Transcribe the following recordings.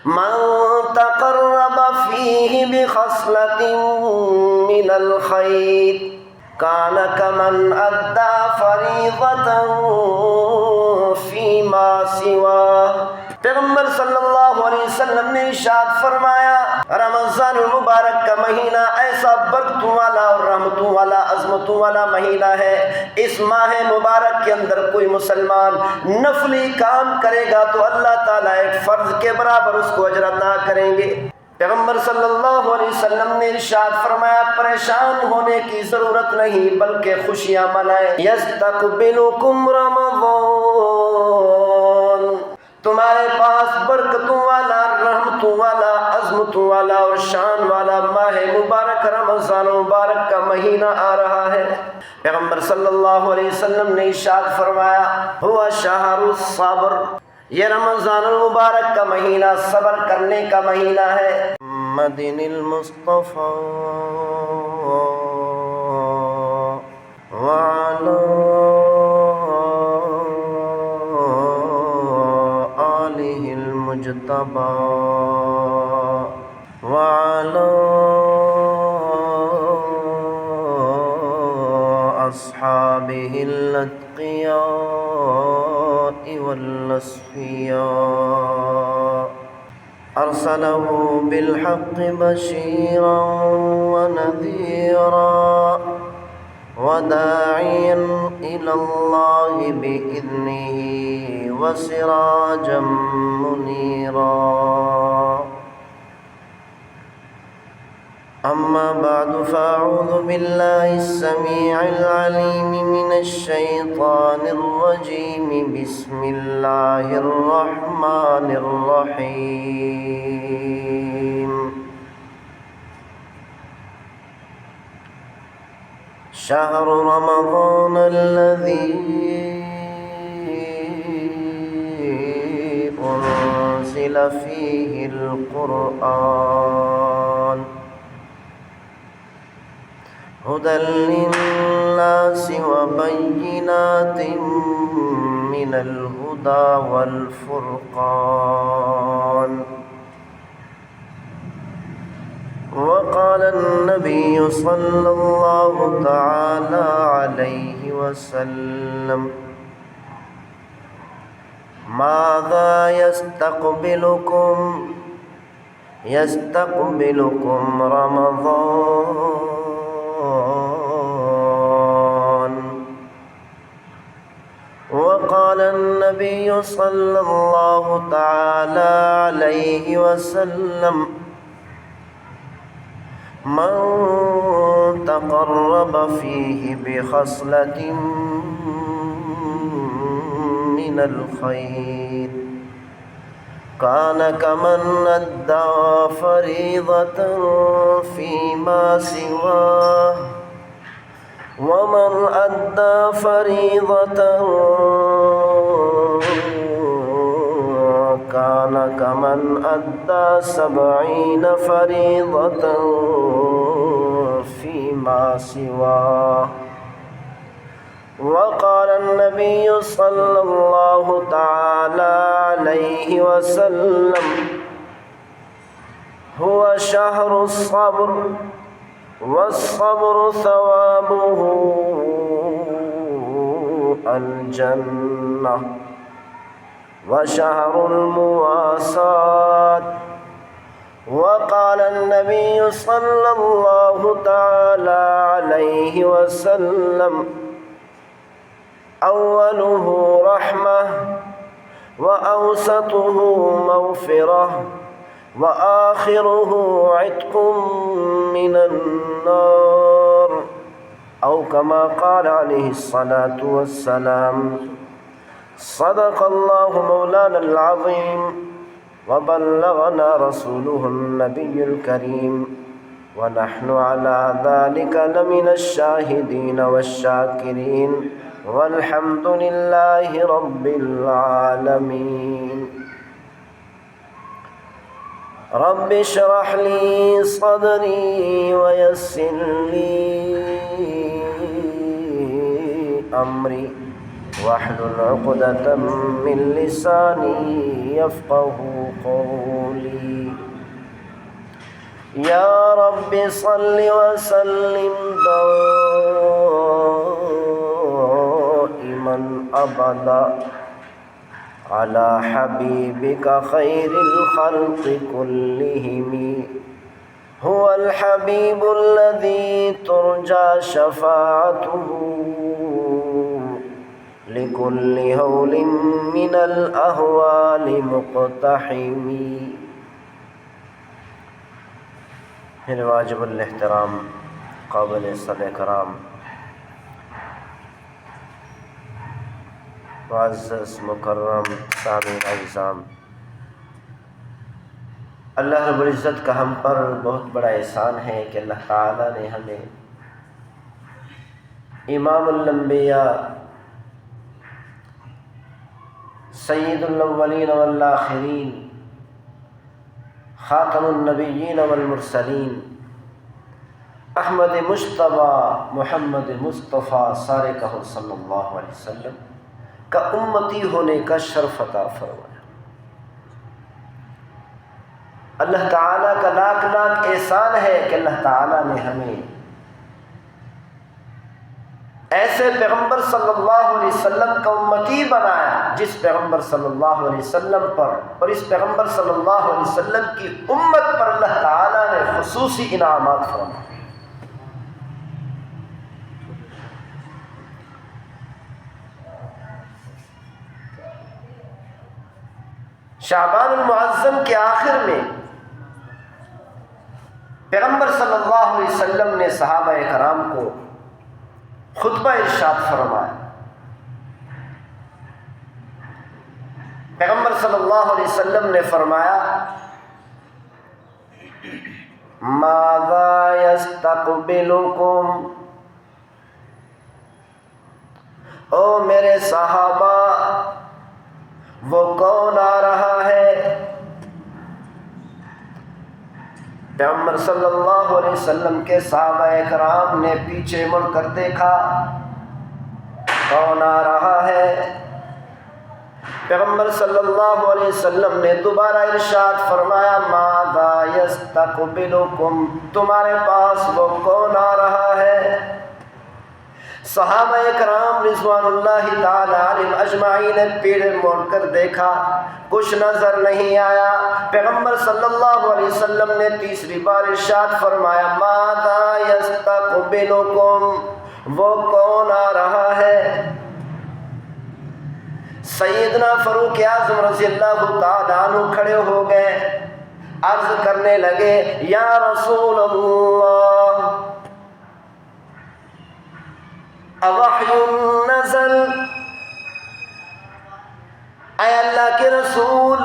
من تقرب فيه بخصلة من الخير كان كمن أدى فريضة فيما سواه۔ پیغمبر صلی اللہ علیہ وسلم نے ارشاد فرمایا رمضان المبارک کا مہینہ ایسا برکتوں والا اور رحمتوں والا عظمتوں والا مہینہ ہے، اس ماہ مبارک کے اندر کوئی مسلمان نفلی کام کرے گا تو اللہ تعالیٰ ایک فرض کے برابر اس کو اجر عطا کریں گے۔ پیغمبر صلی اللہ علیہ وسلم نے ارشاد فرمایا پریشان ہونے کی ضرورت نہیں بلکہ خوشیاں منائیں۔ یستقبلکم رمضان، تمہارے پاس برکتوں والا، رحمتوں والا، عظمتوں والا اور شان والا ماہ مبارک رمضان مبارک کا مہینہ آ رہا ہے۔ پیغمبر صلی اللہ علیہ وسلم نے ارشاد فرمایا ہوا شہر الصبر، یہ رمضان المبارک کا مہینہ صبر کرنے کا مہینہ ہے۔ مدن المصطفیٰ وعلی آلہ المجتبی وعلی أصحابه الأتقياء والأصفياء أرسله بالحق بشيرا ونذيرا وداعيا إلى الله بإذنه وسراجا منيرا۔ أما بعد فأعوذ بالله السميع العليم من الشيطان الرجيم بسم الله الرحمن الرحيم۔ شهر رمضان الذي أنزل فيه القرآن هدى للناس وبينات من الهدى والفرقان۔ وقال النبي صلى الله تعالى عليه وسلم ماذا يستقبلكم رمضان۔ وقال النبي صلى الله تعالى عليه وسلم من تقرب فيه بخصلة من الخير كان كمن أدى فريضة فيما سواه ومن أدى فريضة كان كمن أدى 70 فريضة فيما سواه۔ وقال النبي صلى الله تعالى عليه وسلم هو شهر الصبر والصبر ثوابه الجنة وشهر المواساة۔ وقال النبي صلى الله تعالى عليه وسلم أوله رحمة وأوسطه مغفرة وآخره عتق من النار، أو كما قال عليه الصلاة والسلام۔ صدق الله مولانا العظيم وبلغنا رسوله النبي الكريم ونحن على ذلك لمن الشاهدين والشاكرين والحمد لله رب العالمين۔ رب اشرح لي صدري ويسر لي أمري واحلل عقدة من لساني يفقه قولي۔ یا رب صل وسلم دائما ابدا على حبيبك خير الخلق كلهم هو الحبيب الذي ترجى شفاعته لكل هول من الأهوال مقتحم. میرے واجب الاحترام قابل صدر کرام، معزز مکرم سامعین اعظام، اللہ رب العزت کا ہم پر بہت بڑا احسان ہے کہ اللہ تعالیٰ نے ہمیں امام الانبیاء سید الاولین والآخرین خاتم النبیین والمرسلین احمد مجتبیٰ محمد مصطفیٰ صارق صلی اللہ علیہ وسلم کا امتی ہونے کا شرف عطا فرمایا. اللہ تعالیٰ کا لاکھ لاکھ احسان ہے کہ اللہ تعالیٰ نے ہمیں ایسے پیغمبر صلی اللہ علیہ وسلم کا امتی بنایا جس پیغمبر صلی اللہ علیہ وسلم پر اور اس پیغمبر صلی اللہ علیہ وسلم کی امت پر اللہ تعالیٰ نے خصوصی انعامات فرمائے. شعبان المعظم کے آخر میں پیغمبر صلی اللہ علیہ وسلم نے صحابہ کرام کو خطبہ ارشاد فرمایا. پیغمبر صلی اللہ علیہ وسلم نے فرمایا ماذا یستقبلکم، او میرے صحابہ وہ کون آ رہا ہے؟ پیغمبر صلی اللہ علیہ وسلم کے صحابہ کرام نے پیچھے مڑ کر دیکھا کون آ رہا ہے. پیغمبر صلی اللہ علیہ وسلم نے دوبارہ ارشاد فرمایا ماذا یستقبلکم، تمہارے پاس وہ کون آ رہا ہے؟ صحابہ کرام رضوان اللہ تعالی علیہم اجمعین نے پیڑ موڑ کر دیکھا، کچھ نظر نہیں آیا. پیغمبر صلی اللہ علیہ وسلم نے تیسری بار ارشاد فرمایا ماذا یستقبلکم، وہ کون آ رہا ہے؟ سیدنا فاروق اعظم رضی اللہ تعالی عنہ کھڑے ہو گئے، عرض کرنے لگے یا رسول اللہ اوحی نزل، اے اللہ کے رسول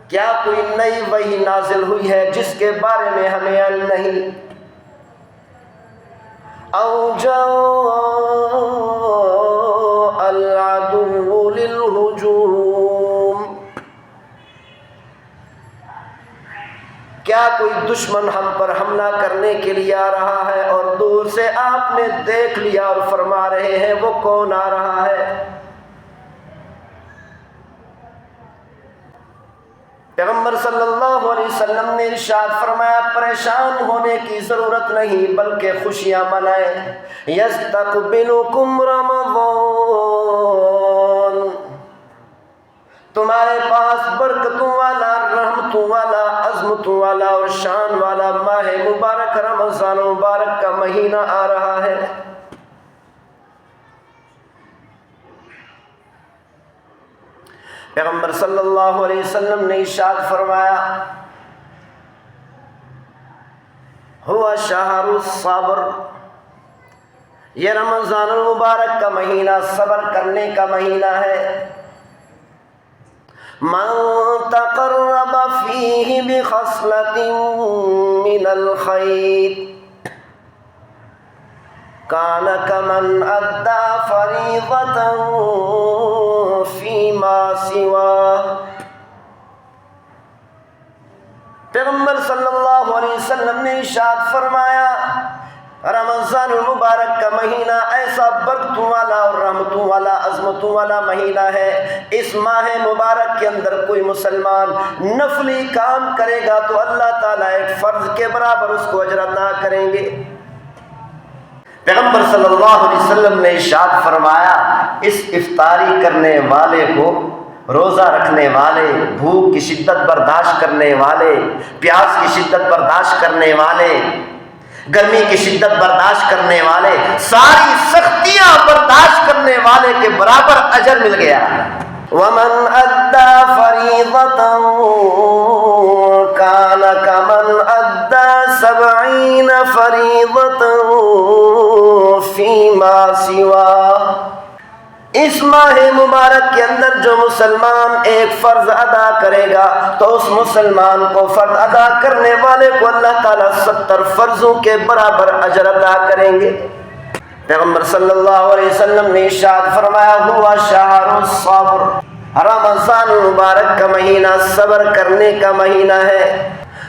کیا کوئی نئی وحی نازل ہوئی ہے جس کے بارے میں ہمیں علم نہیں؟ او جاء العدو للہجوم، کیا کوئی دشمن ہم پر حملہ کرنے کے لیے آ رہا ہے اور دور سے آپ نے دیکھ لیا اور فرما رہے ہیں وہ کون آ رہا ہے؟ پیغمبر صلی اللہ علیہ وسلم نے ارشاد فرمایا پریشان ہونے کی ضرورت نہیں بلکہ خوشیاں منائیں. یستقبلکم رمضان، تمہارے پاس برکتوں والا، رحمتوں والا، عظمتوں والا اور شان والا ماہ مبارک رمضان مبارک کا مہینہ آ رہا ہے. پیغمبر صلی اللہ علیہ وسلم نے ارشاد فرمایا ہوا شہر الصبر، یہ رمضان المبارک کا مہینہ صبر کرنے کا مہینہ ہے. من تقرب فیہ بخصلۃ من الخیر کان کمن ادى فریضۃ فیما سواہ. پیغمبر صلی اللہ علیہ وسلم نے ارشاد فرمایا رمضان المبارک کا مہینہ ایسا برکتوں والا اور رحمتوں والا عظمتوں والا مہینہ ہے۔ اس ماہ مبارک کے اندر کوئی مسلمان نفلی کام کرے گا تو اللہ تعالیٰ ایک فرض کے برابر اس کو اجر عطا کریں گے۔ پیغمبر صلی اللہ علیہ وسلم نے ارشاد فرمایا، اس افطاری کرنے والے کو، روزہ رکھنے والے، بھوک کی شدت برداشت کرنے والے، پیاس کی شدت برداشت کرنے والے، گرمی کی شدت برداشت کرنے والے، ساری سختیاں برداشت کرنے والے کے برابر اجر مل گیا۔ وَمَنْ أَدَّى فَرِيضَةً كَانَ كَمَنْ أَدَّى 70 فَرِيضَةً فِيمَا سِوَاهُ۔ اس ماہ مبارک کے اندر جو مسلمان ایک فرض ادا کرے گا تو اس مسلمان کو فرض ادا کرنے والے کو اللہ تعالیٰ 70 فرضوں کے برابر اجر عطا کریں گے۔ پیغمبر صلی اللہ علیہ وسلم نے ارشاد فرمایا، ہوا شہر الصبر، رمضان المبارک کا مہینہ صبر کرنے کا مہینہ ہے۔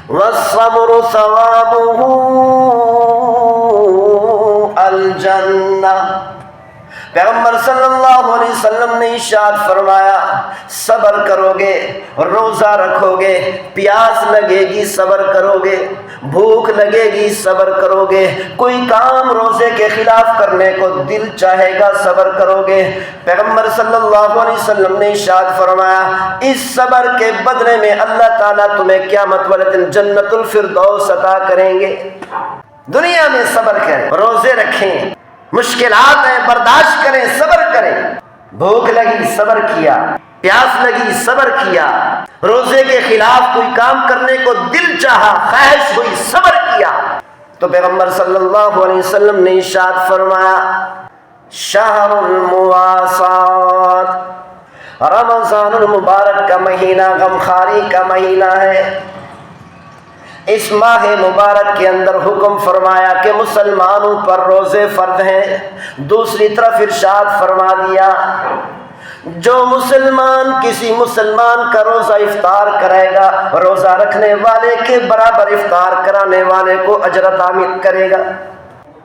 والصبر ثوابہ الجنہ، پیغمبر صلی اللہ علیہ وسلم نے ارشاد فرمایا، صبر کرو گے، روزہ رکھو گے، پیاس لگے گی صبر کرو گے، بھوک لگے گی صبر کرو گے، کوئی کام روزے کے خلاف کرنے کو دل چاہے گا صبر کرو گے، پیغمبر صلی اللہ علیہ وسلم نے ارشاد فرمایا، اس صبر کے بدلے میں اللہ تعالیٰ تمہیں قیامت والے دن جنت الفردوس عطا کریں گے۔ دنیا میں صبر کریں، روزے رکھیں، مشکلات ہیں برداشت کریں، صبر کریں، بھوک لگی صبر کیا، پیاس لگی صبر کیا، روزے کے خلاف کوئی کام کرنے کو دل چاہا، خواہش ہوئی صبر کیا، تو پیغمبر صلی اللہ علیہ وسلم نے ارشاد فرمایا، شہر المواسات، رمضان المبارک کا مہینہ غمخواری کا مہینہ ہے۔ اس ماہ مبارک کے اندر حکم فرمایا کہ مسلمانوں پر روزے فرض ہیں، دوسری طرف ارشاد فرما دیا، جو مسلمان کسی مسلمان کا روزہ افطار کرے گا، روزہ رکھنے والے کے برابر افطار کرانے والے کو اجر عطا کرے گا۔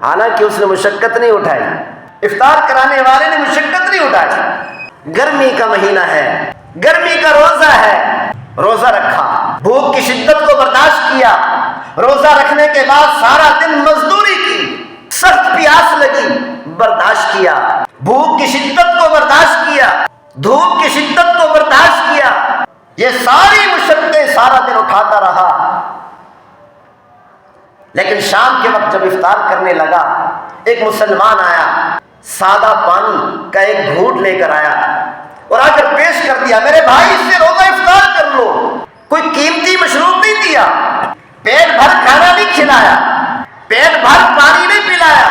حالانکہ اس نے مشقت نہیں اٹھائی، افطار کرانے والے نے مشقت نہیں اٹھائی، گرمی کا مہینہ ہے، گرمی کا روزہ ہے، روزہ رکھا، بھوک کی شدت کو برداشت کیا، روزہ رکھنے کے بعد سارا دن مزدوری کی، سخت پیاس لگی برداشت کیا، بھوک کی شدت کو برداشت کیا، دھوپ کی شدت کو برداشت کیا، یہ ساری مشقتیں سارا دن اٹھاتا رہا، لیکن شام کے وقت جب افطار کرنے لگا، ایک مسلمان آیا، سادہ پانی کا ایک گھونٹ لے کر آیا اور آ کر پیش کر دیا، میرے بھائی اس سے روزہ افطار کر لو، کوئی قیمتی مشروب نہیں دیا، پیٹ بھر کھانا نہیں کھلایا، پیٹ بھر پانی نہیں پلایا،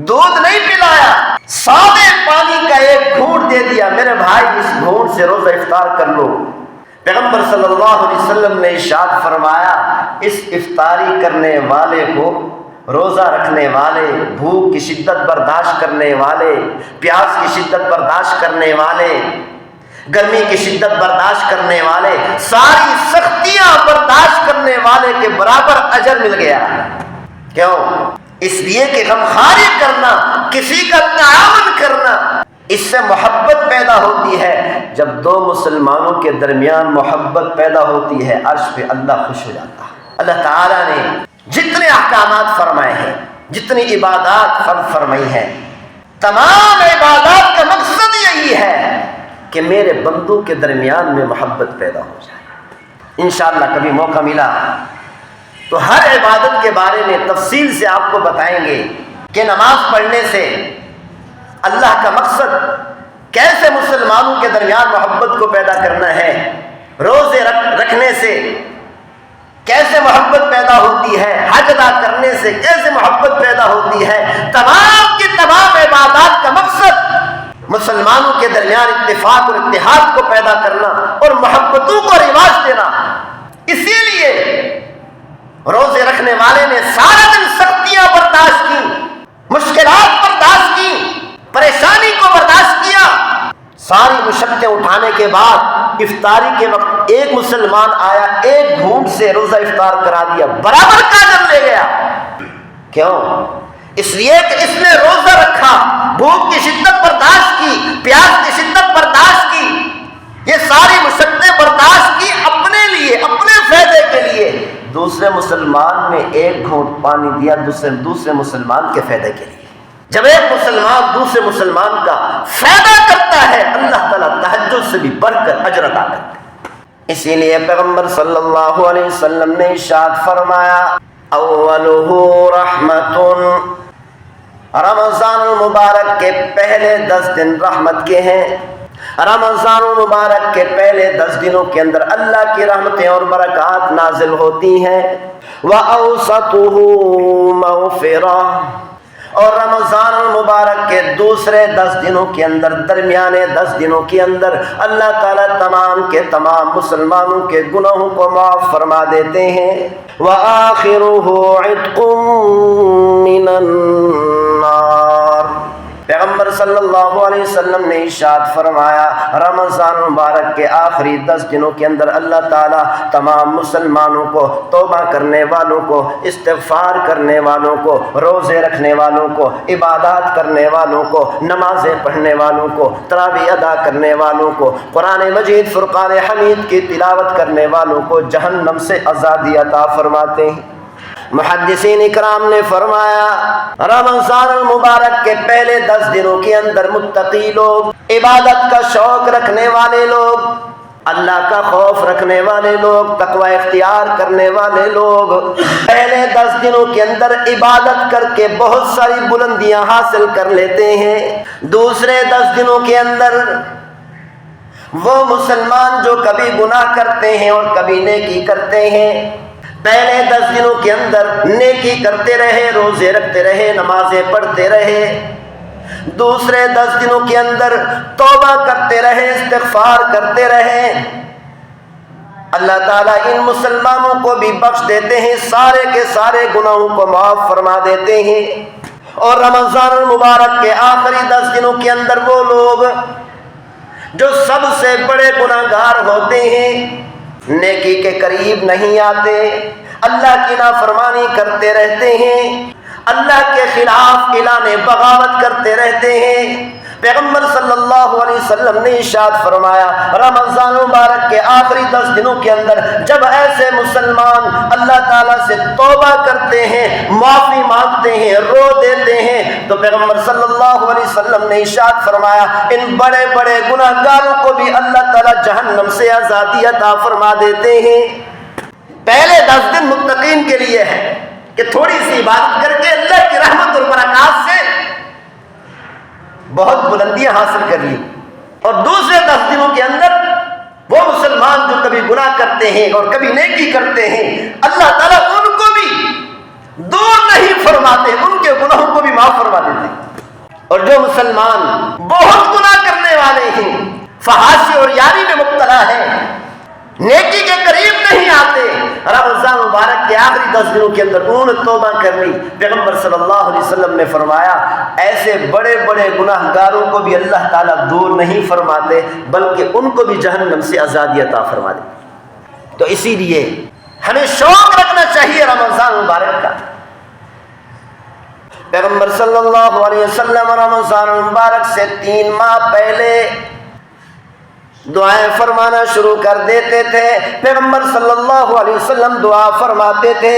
دودھ نہیں پلایا، سادے پانی کا ایک گھونٹ دے دیا، میرے بھائی اس گھونٹ سے روزہ افطار کر لو۔ پیغمبر صلی اللہ علیہ وسلم نے ارشاد فرمایا، اس افطاری کرنے والے کو، روزہ رکھنے والے، بھوک کی شدت برداشت کرنے والے، پیاس کی شدت برداشت کرنے والے، گرمی کی شدت برداشت کرنے والے، ساری سختیاں برداشت کرنے والے کے برابر اجر مل گیا۔ کیوں؟ اس لیے کہ غمخواری کرنا، کسی کا تعاون کرنا، اس سے محبت پیدا ہوتی ہے۔ جب دو مسلمانوں کے درمیان محبت پیدا ہوتی ہے، عرش پہ اللہ خوش ہو جاتا ہے۔ اللہ تعالیٰ نے جتنے احکامات فرمائے ہیں، جتنی عبادات فرض فرمائی ہیں، تمام عبادات کا مقصد یہی ہے کہ میرے بندوں کے درمیان میں محبت پیدا ہو جائے۔ انشاءاللہ کبھی موقع ملا تو ہر عبادت کے بارے میں تفصیل سے آپ کو بتائیں گے کہ نماز پڑھنے سے اللہ کا مقصد کیسے مسلمانوں کے درمیان محبت کو پیدا کرنا ہے، روزے رکھنے سے کیسے محبت پیدا ہوتی ہے، حج ادا کرنے سے کیسے محبت پیدا ہوتی ہے۔ تمام کی تمام عبادات کا مقصد مسلمانوں کے درمیان اتفاق اور اتحاد کو پیدا کرنا اور محبتوں کو رواج دینا۔ اسی لیے روزے رکھنے والے نے سارا دن سختیاں برداشت کی، مشکلات برداشت کی، پریشانی کو برداشت کیا، ساری مشقتیں اٹھانے کے بعد افطاری کے وقت ایک مسلمان آیا، ایک گھونٹ سے روزہ افطار کرا دیا، برابر کا اجر لے گیا۔ کیوں؟ اس لیے کہ اس نے روزہ رکھا، بھوک کی شدت برداشت کی، پیاس کی شدت برداشت کی، یہ ساری مشقتیں برداشت کی اپنے لیے، اپنے فائدے کے لیے۔ دوسرے مسلمان نے ایک گھونٹ پانی دیا دوسرے مسلمان کے فائدے کے لیے۔ جب ایک مسلمان دوسرے مسلمان کا فائدہ کرتا ہے، اللہ تعالیٰ تہجد سے بھی بڑھ کر اجر عطا کرتا ہے۔ اسی لیے پیغمبر صلی اللہ علیہ وسلم نے ارشاد فرمایا، اولہ رحمت، رمضان المبارک کے پہلے 10 دن رحمت کے ہیں۔ رمضان المبارک کے پہلے 10 دنوں کے اندر اللہ کی رحمتیں اور برکات نازل ہوتی ہیں۔ وَأَوْسَطُهُ مَغْفِرَةٌ، اور رمضان المبارک کے دوسرے 10 دنوں کے اندر، درمیانے 10 دنوں کے اندر اللہ تعالیٰ تمام کے تمام مسلمانوں کے گناہوں کو معاف فرما دیتے ہیں۔ وَآخِرُهُ عِتْقٌ مِّنَ النَّارِ، پیغمبر صلی اللہ علیہ وسلم نے ارشاد فرمایا، رمضان مبارک کے آخری 10 دنوں کے اندر اللہ تعالیٰ تمام مسلمانوں کو، توبہ کرنے والوں کو، استغفار کرنے والوں کو، روزے رکھنے والوں کو، عبادات کرنے والوں کو، نمازیں پڑھنے والوں کو، تراویح ادا کرنے والوں کو، قرآن مجید فرقان حمید کی تلاوت کرنے والوں کو جہنم سے آزادی عطا فرماتے ہیں۔ محدثین اکرام نے فرمایا، رمضان المبارک کے پہلے 10 دنوں کے اندر متقی لوگ، عبادت کا شوق رکھنے والے لوگ، اللہ کا خوف رکھنے والے لوگ، تقوی اختیار کرنے والے لوگ پہلے 10 دنوں کے اندر عبادت کر کے بہت ساری بلندیاں حاصل کر لیتے ہیں۔ دوسرے 10 دنوں کے اندر وہ مسلمان جو کبھی گناہ کرتے ہیں اور کبھی نیکی کرتے ہیں، پہلے 10 دنوں کے اندر نیکی کرتے رہے، روزے رکھتے رہے، نمازیں پڑھتے رہے، دوسرے 10 دنوں کے اندر توبہ کرتے رہے، استغفار کرتے رہے، اللہ تعالیٰ ان مسلمانوں کو بھی بخش دیتے ہیں، سارے کے سارے گناہوں کو معاف فرما دیتے ہیں۔ اور رمضان المبارک کے آخری 10 دنوں کے اندر وہ لوگ جو سب سے بڑے گناہگار ہوتے ہیں، نیکی کے قریب نہیں آتے، اللہ کی نافرمانی کرتے رہتے ہیں، اللہ کے خلاف اعلان بغاوت کرتے رہتے ہیں، پیغمبر صلی اللہ علیہ وسلم نے ارشاد فرمایا، رمضان مبارک کے آخری 10 دنوں کے اندر جب ایسے مسلمان اللہ تعالیٰ سے توبہ کرتے ہیں، معافی مانگتے ہیں، رو دیتے ہیں، تو پیغمبر صلی اللہ علیہ وسلم نے ارشاد فرمایا، ان بڑے بڑے گناہگاروں کو بھی اللہ تعالیٰ جہنم سے آزادی عطا فرما دیتے ہیں۔ پہلے 10 دن متقین کے لیے ہے کہ تھوڑی سی عبادت کر کے اللہ کی رحمت اور برکات سے بہت بلندیاں حاصل کر لی، اور دوسرے 10 دنوں کے اندر وہ مسلمان جو کبھی گناہ کرتے ہیں اور کبھی نیکی کرتے ہیں، اللہ تعالیٰ ان کو بھی دور نہیں فرماتے، ان کے گناہوں کو بھی معاف فرما دیتے ہیں۔ اور جو مسلمان بہت گناہ کرنے والے ہیں، فحاشی اور یاری میں مبتلا ہیں، نیکی کے قریب نہیں آتے، رمضان مبارک کے آخری 10 دنوں کے اندر انہوں نے توبہ کر لی، پیغمبر صلی اللہ علیہ وسلم نے فرمایا ایسے بڑے بڑے گناہگاروں کو بھی اللہ تعالیٰ دور نہیں فرماتے، بلکہ ان کو بھی جہنم سے آزادی عطا فرما دیتے۔ تو اسی لیے ہمیں شوق رکھنا چاہیے رمضان مبارک کا۔ پیغمبر صلی اللہ علیہ وسلم رمضان مبارک سے 3 ماہ پہلے دعائیں فرمانا شروع کر دیتے تھے۔ پیغمبر صلی اللہ علیہ وسلم دعا فرماتے تھے،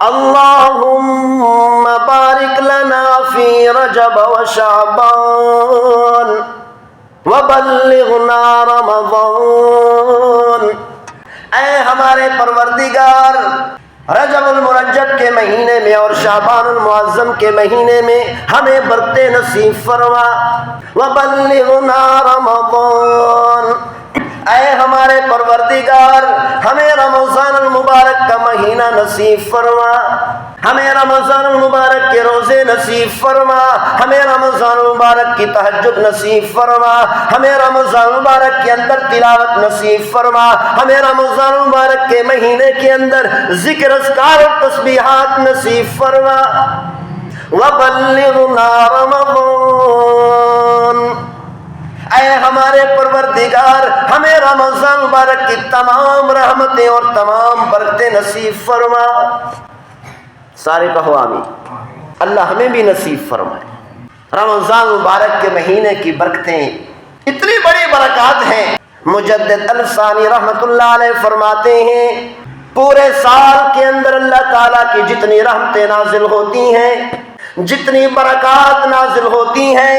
اللہم بارک لنا فی رجب و شعبان وبلغنا رمضان، اے ہمارے پروردگار رجب المرجب کے مہینے میں اور شعبان المعظم کے مہینے میں ہمیں برتے نصیب فرما، وبلغنا رمضان، اے ہمارے پروردگار ہمیں رمضان المبارک کا مہینہ نصیب فرما، ہمیں رمضان المبارک کے روزے نصیب فرما، ہمیں رمضان المبارک کی تہجد نصیب فرما، ہمیں رمضان المبارک کے اندر تلاوت نصیب فرما، ہمیں رمضان المبارک کے مہینے کے اندر ذکر اذکار اور تسبیحات نصیب فرما، وبلغنا رمضان، اے ہمارے پروردگار ہمیں رمضان مبارک کی تمام رحمتیں اور تمام برکتیں نصیب فرما۔ سارے کہو آمین۔ اللہ ہمیں بھی نصیب فرمائے۔ رمضان مبارک کے مہینے کی برکتیں اتنی بڑی برکات ہیں، مجدد الثانی رحمت اللہ علیہ فرماتے ہیں پورے سال کے اندر اللہ تعالیٰ کی جتنی رحمتیں نازل ہوتی ہیں، جتنی برکات نازل ہوتی ہیں،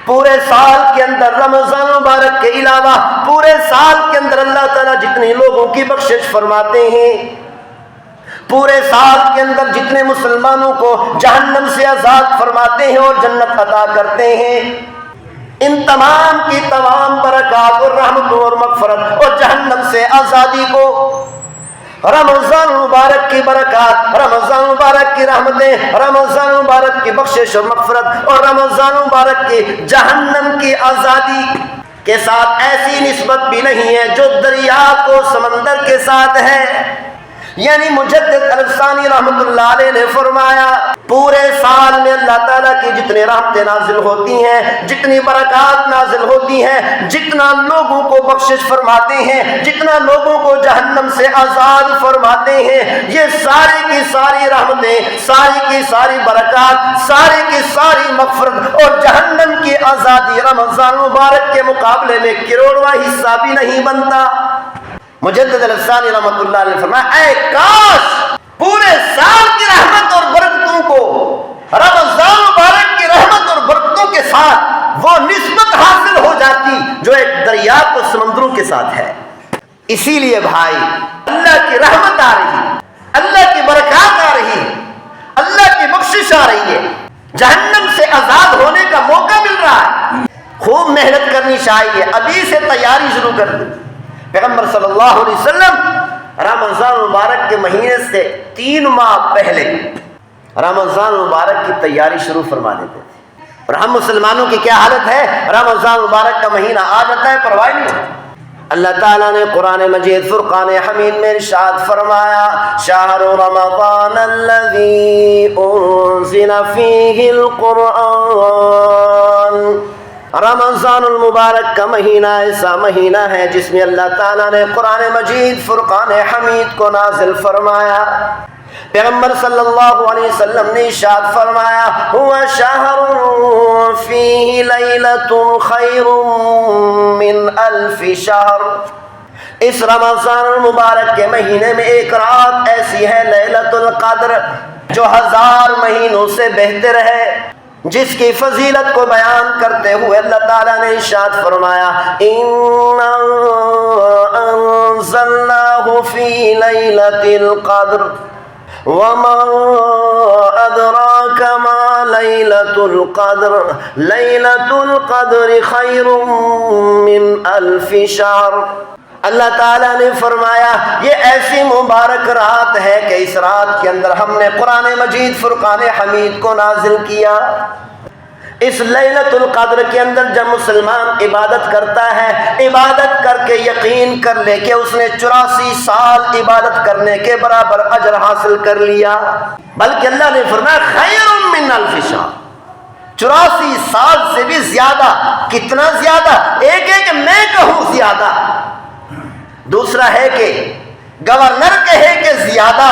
پورے سال کے اندر رمضان مبارک کے علاوہ پورے سال کے اندر اللہ تعالیٰ جتنی لوگوں کی بخشش فرماتے ہیں، پورے سال کے اندر جتنے مسلمانوں کو جہنم سے آزاد فرماتے ہیں اور جنت عطا کرتے ہیں، ان تمام کی تمام برکات اور رحمتوں اور مغفرت اور جہنم سے آزادی کو رمضان مبارک کی برکات، رمضان مبارک کی رحمتیں، رمضان مبارک کی بخشش اور مغفرت اور رمضان مبارک کی جہنم کی آزادی کے ساتھ ایسی نسبت بھی نہیں ہے جو دریا کو سمندر کے ساتھ ہے۔ یعنی مجدد الثانی رحمت اللہ علیہ نے فرمایا پورے سال میں اللہ تعالیٰ کی جتنی رحمتیں نازل ہوتی ہیں، جتنی برکات نازل ہوتی ہیں، جتنا لوگوں کو بخشش فرماتے ہیں، جتنا لوگوں کو جہنم سے آزاد فرماتے ہیں، یہ ساری کی ساری رحمتیں، ساری کی ساری برکات، ساری کی ساری مغفرت اور جہنم کی آزادی رمضان مبارک کے مقابلے میں کروڑواں حصہ بھی نہیں بنتا۔ مجدد الثانی رحمت اللہ علیہ فرمایا اے کاش پورے سال کی رحمت اور برکتوں کو رمضان مبارک کی رحمت اور برکتوں کے ساتھ وہ نسبت حاصل ہو جاتی جو ایک دریا کو سمندروں کے ساتھ ہے۔ اسی لیے بھائی اللہ کی رحمت آ رہی ہے، اللہ کی برکات آ رہی ہے، اللہ کی بخشش آ رہی ہے، جہنم سے آزاد ہونے کا موقع مل رہا ہے۔ خوب محنت کرنی چاہیے، ابھی سے تیاری شروع کر دیں۔ پیغمبر صلی اللہ علیہ وسلم رمضان مبارک کے مہینے سے 3 ماہ پہلے رمضان مبارک کی تیاری شروع فرما دیتے تھے، اور ہم مسلمانوں کی کیا حالت ہے؟ رمضان مبارک کا مہینہ آ جاتا ہے، پرواہ نہیں ہوتی۔ اللہ تعالیٰ نے قرآن مجید فرقان حمید میں ارشاد فرمایا شہر رمضان الذی انزل فیہ القرآن، رمضان المبارک کا مہینہ ایسا مہینہ ہے جس میں اللہ تعالیٰ نے قرآن مجید فرقان حمید کو نازل فرمایا۔ پیغمبر صلی اللہ علیہ وسلم نے ارشاد فرمایا ہوا شہر فیہ لیلۃ خیر من 1000 شہر، اس رمضان المبارک کے مہینے میں ایک رات ایسی ہے لیلۃ القدر جو 1000 مہینوں سے بہتر ہے، جس کی فضیلت کو بیان کرتے ہوئے اللہ تعالیٰ نے ارشاد فرمایا اِنَّا أَنزَلْنَاهُ فِي لَيْلَةِ الْقَدْرِ وَمَا أَدْرَاكَ مَا لَيْلَةُ الْقَدْرِ لَيْلَةُ الْقَدْرِ خَيْرٌ مِّنْ 1000 شَهْرٍ۔ اللہ تعالیٰ نے فرمایا یہ ایسی مبارک رات ہے کہ اس رات کے اندر ہم نے قرآن مجید فرقان حمید کو نازل کیا۔ اس لیلۃ القدر کے اندر جب مسلمان عبادت کرتا ہے، عبادت کر کے یقین کر لے کہ اس نے 84 سال عبادت کرنے کے برابر اجر حاصل کر لیا، بلکہ اللہ نے فرمایا خیر من 1000 شہر، 84 سال سے بھی زیادہ۔ کتنا زیادہ؟ ایک ہے کہ میں کہوں زیادہ، دوسرا ہے کہ گورنر کہے کہ زیادہ،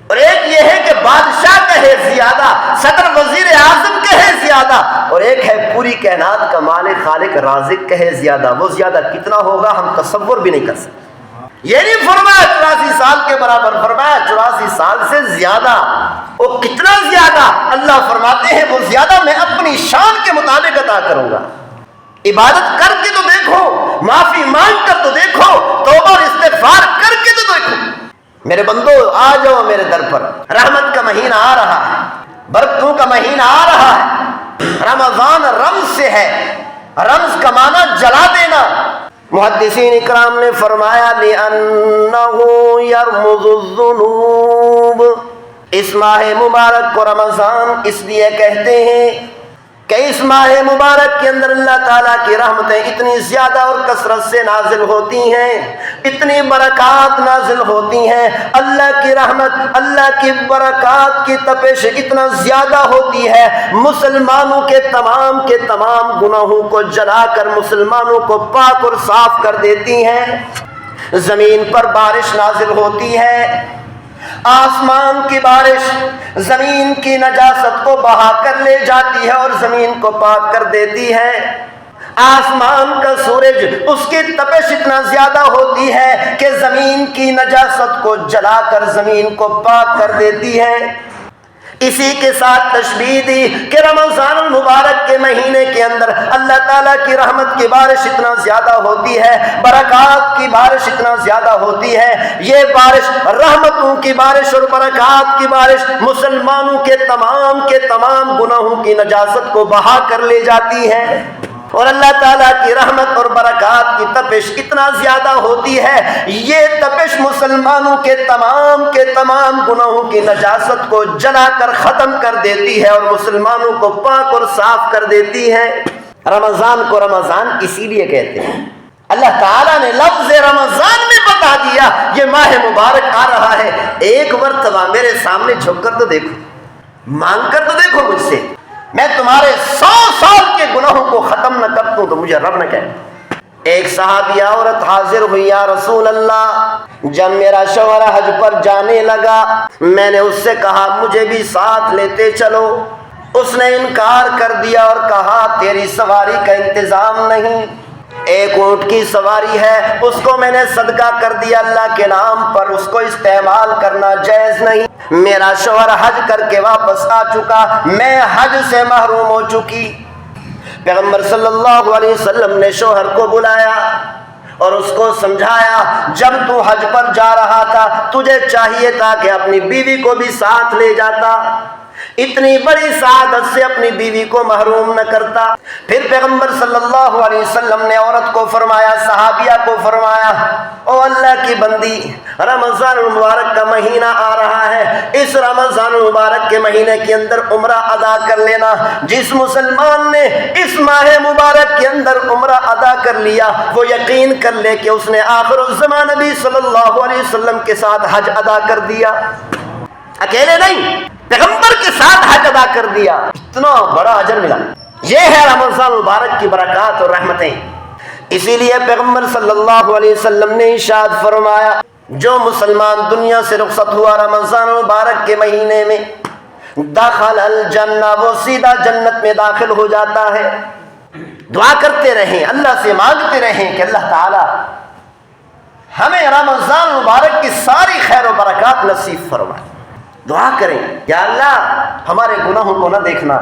اور ایک یہ ہے کہ بادشاہ کہے زیادہ، صدر وزیر اعظم کہے زیادہ، اور ایک ہے پوری کائنات کا مالک خالق رازق کہے زیادہ۔ وہ زیادہ کتنا ہوگا ہم تصور بھی نہیں کر سکتے۔ یہ نہیں فرمایا 84 سال کے برابر، فرمایا 84 سال سے زیادہ۔ وہ کتنا زیادہ؟ اللہ فرماتے ہیں وہ زیادہ میں اپنی شان کے مطابق عطا کروں گا۔ عبادت کر کے تو دیکھو، معافی مانگ کر تو دیکھو، توبہ اور استغفار کر کے تو دیکھو۔ میرے بندو آ جاؤ میرے در پر، رحمت کا مہینہ آ رہا ہے، برکتوں کا مہینہ آ رہا ہے۔ رمضان رمز سے ہے، رمز کا معنی جلا دینا۔ محدثین اکرام نے فرمایا لِأَنَّهُ يَرْمُزُ الذُّنُوبَ، اس ماہ مبارک کو رمضان اس لیے کہتے ہیں کہ اس ماہ مبارک کے اندر اللہ تعالیٰ کی رحمتیں اتنی زیادہ اور کثرت سے نازل ہوتی ہیں، اتنی برکات نازل ہوتی ہیں، اللہ کی رحمت، اللہ کی برکات کی تپش اتنا زیادہ ہوتی ہے، مسلمانوں کے تمام گناہوں کو جلا کر مسلمانوں کو پاک اور صاف کر دیتی ہیں۔ زمین پر بارش نازل ہوتی ہے، آسمان کی بارش زمین کی نجاست کو بہا کر لے جاتی ہے اور زمین کو پاک کر دیتی ہے۔ آسمان کا سورج اس کی تپش اتنا زیادہ ہوتی ہے کہ زمین کی نجاست کو جلا کر زمین کو پاک کر دیتی ہے۔ اسی کے ساتھ تشبیہ دی کہ رمضان المبارک کے مہینے کے اندر اللہ تعالیٰ کی رحمت کی بارش اتنا زیادہ ہوتی ہے، برکات کی بارش اتنا زیادہ ہوتی ہے۔ یہ بارش رحمتوں کی بارش اور برکات کی بارش مسلمانوں کے تمام گناہوں کی نجاست کو بہا کر لے جاتی ہے، اور اللہ تعالیٰ کی رحمت اور برکات کی تپش اتنا زیادہ ہوتی ہے، یہ تپش مسلمانوں کے تمام گناہوں کی نجاست کو جلا کر ختم کر دیتی ہے اور مسلمانوں کو پاک اور صاف کر دیتی ہے۔ رمضان کو رمضان اسی لیے کہتے ہیں، اللہ تعالیٰ نے لفظ رمضان میں بتا دیا یہ ماہ مبارک آ رہا ہے، ایک مرتبہ میرے سامنے جھک کر تو دیکھو، مانگ کر تو دیکھو مجھ سے، میں تمہارے 100 سال کے گناہوں کو ختم نہ کر دوں تو مجھے رب نہ کہے۔ ایک صحابی عورت حاضر ہوئی، یا رسول اللہ، جب میرا شوہر حج پر جانے لگا میں نے اس سے کہا مجھے بھی ساتھ لیتے چلو، اس نے انکار کر دیا اور کہا تیری سواری کا انتظام نہیں، ایک اونٹ کی سواری ہے، اس کو میں نے صدقہ کر دیا اللہ کے نام پر، اس کو استعمال کرنا جائز نہیں، میرا شوہر حج کر کے واپس آ چکا، میں حج سے محروم ہو چکی۔ پیغمبر صلی اللہ علیہ وسلم نے شوہر کو بلایا اور اس کو سمجھایا، جب تو حج پر جا رہا تھا تجھے چاہیے تھا کہ اپنی بیوی کو بھی ساتھ لے جاتا، اتنی بڑی سعادت سے اپنی بیوی کو محروم نہ کرتا۔ پھر پیغمبر صلی اللہ علیہ وسلم نے عورت کو فرمایا، صحابیہ کو فرمایا، او اللہ کی بندی، رمضان المبارک کا مہینہ آ رہا ہے، اس رمضان المبارک کے مہینے کے اندر عمرہ ادا کر لینا۔ جس مسلمان نے اس ماہ مبارک کے اندر عمرہ ادا کر لیا وہ یقین کر لے کہ اس نے آخر الزمان نبی صلی اللہ علیہ وسلم کے ساتھ حج ادا کر دیا، اکیلے نہیں، پیغمبر کے ساتھ حج ادا کر دیا، اتنا بڑا اجر ملا۔ یہ ہے رمضان مبارک کی برکات اور رحمتیں۔ اسی لیے پیغمبر صلی اللہ علیہ وسلم نے ارشاد فرمایا، جو مسلمان دنیا سے رخصت ہوا رمضان مبارک کے مہینے میں، دخل الجنہ، وہ سیدھا جنت میں داخل ہو جاتا ہے۔ دعا کرتے رہیں، اللہ سے مانگتے رہیں کہ اللہ تعالی ہمیں رمضان مبارک کی ساری خیر و برکات نصیب فرمائے۔ دعا کریں، یا اللہ ہمارے گناہوں کو نہ دیکھنا،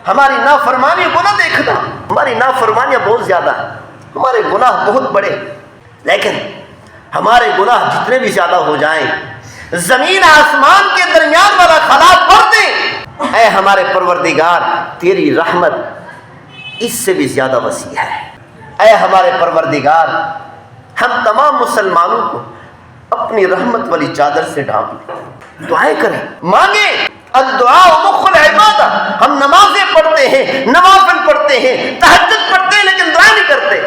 ہماری نافرمانی کو نہ دیکھنا، ہماری نافرمانیاں بہت زیادہ ہیں، ہمارے گناہ بہت بڑے، لیکن ہمارے گناہ جتنے بھی زیادہ ہو جائیں، زمین آسمان کے درمیان والا خلا بھر دیں، اے ہمارے پروردگار تیری رحمت اس سے بھی زیادہ وسیع ہے۔ اے ہمارے پروردگار ہم تمام مسلمانوں کو اپنی رحمت والی چادر سے ڈھانپ لیں۔ دعائیں کریں، مانگیں، الدعاء مخ العبادہ۔ ہم نمازیں پڑھتے ہیں، نوافل پڑھتے ہیں، تہجد پڑھتے ہیں، لیکن دعا نہیں کرتے۔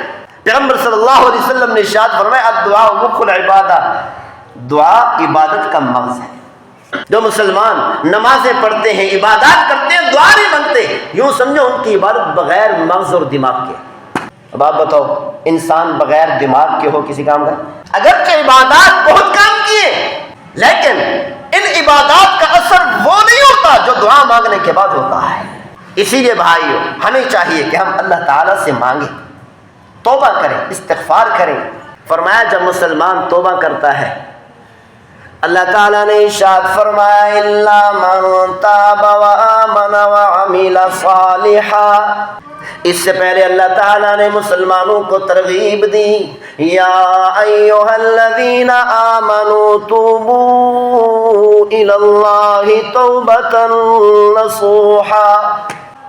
پیغمبر صلی اللہ علیہ وسلم نے ارشاد فرمایا، الدعاء مخ العبادہ، دعا عبادت کا مغز ہے۔ جو مسلمان نمازیں پڑھتے ہیں، عبادات کرتے ہیں، دعا نہیں مانگتے، یوں سمجھو ان کی عبادت بغیر مغز اور دماغ کے۔ اب آپ بتاؤ، انسان بغیر دماغ کے ہو کسی کام کا؟ اگرچہ عبادات بہت کام کیے، لیکن ان عبادات کا اثر وہ نہیں ہوتا جو دعا مانگنے کے بعد ہوتا ہے۔ اسی لیے بھائیو ہمیں چاہیے کہ ہم اللہ تعالیٰ سے مانگیں، توبہ کریں، استغفار کریں۔ فرمایا جب مسلمان توبہ کرتا ہے، اللہ تعالیٰ نے ارشاد فرمایا، الا من تاب وآمن وعمل صالحا۔ اس سے پہلے اللہ تعالیٰ نے مسلمانوں کو ترغیب دی، یا ایھا الذین آمنوا توبوا الی اللہ توبۃ نصوحا۔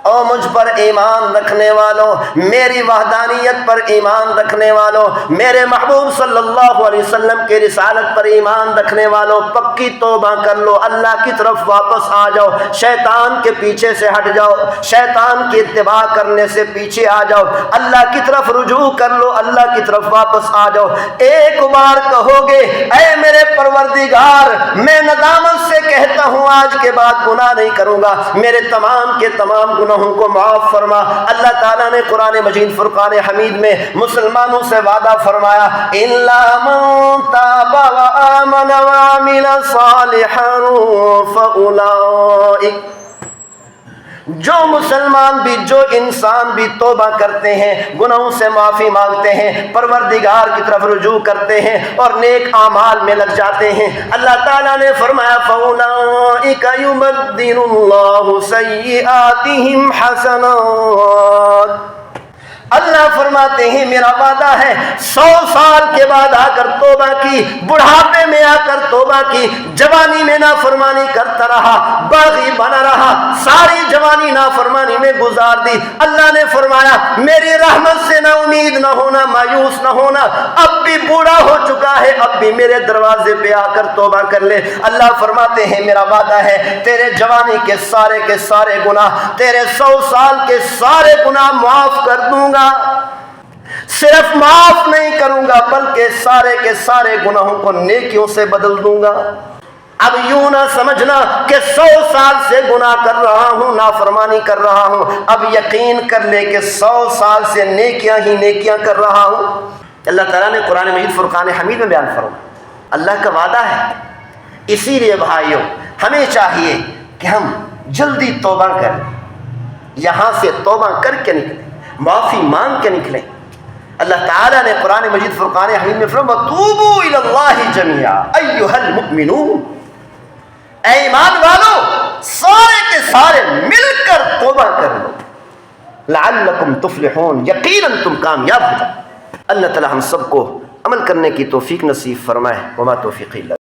او مجھ پر ایمان رکھنے والوں، میری وحدانیت پر ایمان رکھنے والوں، میرے محبوب صلی اللہ علیہ وسلم کے رسالت پر ایمان رکھنے والوں، پکی توبہ کر لو، اللہ کی طرف واپس آ جاؤ، شیطان کے پیچھے سے ہٹ جاؤ، شیطان کی اتباع کرنے سے پیچھے آ جاؤ، اللہ کی طرف رجوع کر لو، اللہ کی طرف واپس آ جاؤ۔ ایک بار کہو گے، اے میرے پروردگار میں ندامت سے کہتا ہوں آج کے بعد گناہ نہیں کروں گا، میرے تمام کے تمام گناہوں کو معاف فرما۔ اللہ تعالیٰ نے قرآن مجید فرقان حمید میں مسلمانوں سے وعدہ فرمایا، الا من تاب وآمن آمن وعمل صالحا فأولئک، جو مسلمان بھی، جو انسان بھی توبہ کرتے ہیں، گناہوں سے معافی مانگتے ہیں، پروردگار کی طرف رجوع کرتے ہیں اور نیک اعمال میں لگ جاتے ہیں، اللہ تعالیٰ نے فرمایا فَأُولَٰئِكَ يُبَدِّلُ اللَّهُ سَيِّئَاتِهِمْ حَسَنَاتٍ۔ اللہ فرماتے ہیں میرا وعدہ ہے 100 سال کے بعد آ کر توبہ کی، بڑھاپے میں آ کر توبہ کی، جوانی میں نافرمانی کرتا رہا، باغی بنا رہا، ساری جوانی نافرمانی میں گزار دی، اللہ نے فرمایا میری رحمت سے نہ امید نہ ہونا، مایوس نہ ہونا، اب بھی بوڑھا ہو چکا ہے، اب بھی میرے دروازے پہ آ کر توبہ کر لے۔ اللہ فرماتے ہیں میرا وعدہ ہے تیرے جوانی کے سارے گناہ، تیرے 100 سال کے سارے گناہ معاف کر دوں گا، صرف معاف نہیں کروں گا بلکہ سارے کے سارے گناہوں کو نیکیوں سے بدل دوں گا۔ اب یوں نہ سمجھنا کہ 100 سال سے گناہ کر رہا ہوں، نافرمانی کر رہا ہوں، اب یقین کر لے کہ 100 سال سے نیکیاں ہی نیکیاں کر رہا ہوں۔ اللہ تعالیٰ نے قرآن مجید فرقان حمید میں بیان فرمایا، اللہ کا وعدہ ہے۔ اسی لیے بھائیوں ہمیں چاہیے کہ ہم جلدی توبہ کریں، یہاں سے توبہ کر کے نکلیں، معافی مانگ کے نکلیں۔ اللہ تعالیٰ نے قرآن مجید فرقان حمید میں فرمایا وَتُوبُوا إِلَى اللَّهِ جَمِيعًا أَيُّهَا الْمُؤْمِنُونَ، اے ایمان والو سارے کے سارے مل کر توبہ کر لو، لعلکم تفلحون، یقیناً تم کامیاب ہو جاؤ۔ اللہ تعالیٰ ہم سب کو عمل کرنے کی توفیق نصیب فرمائے۔ وما توفیقی اللہ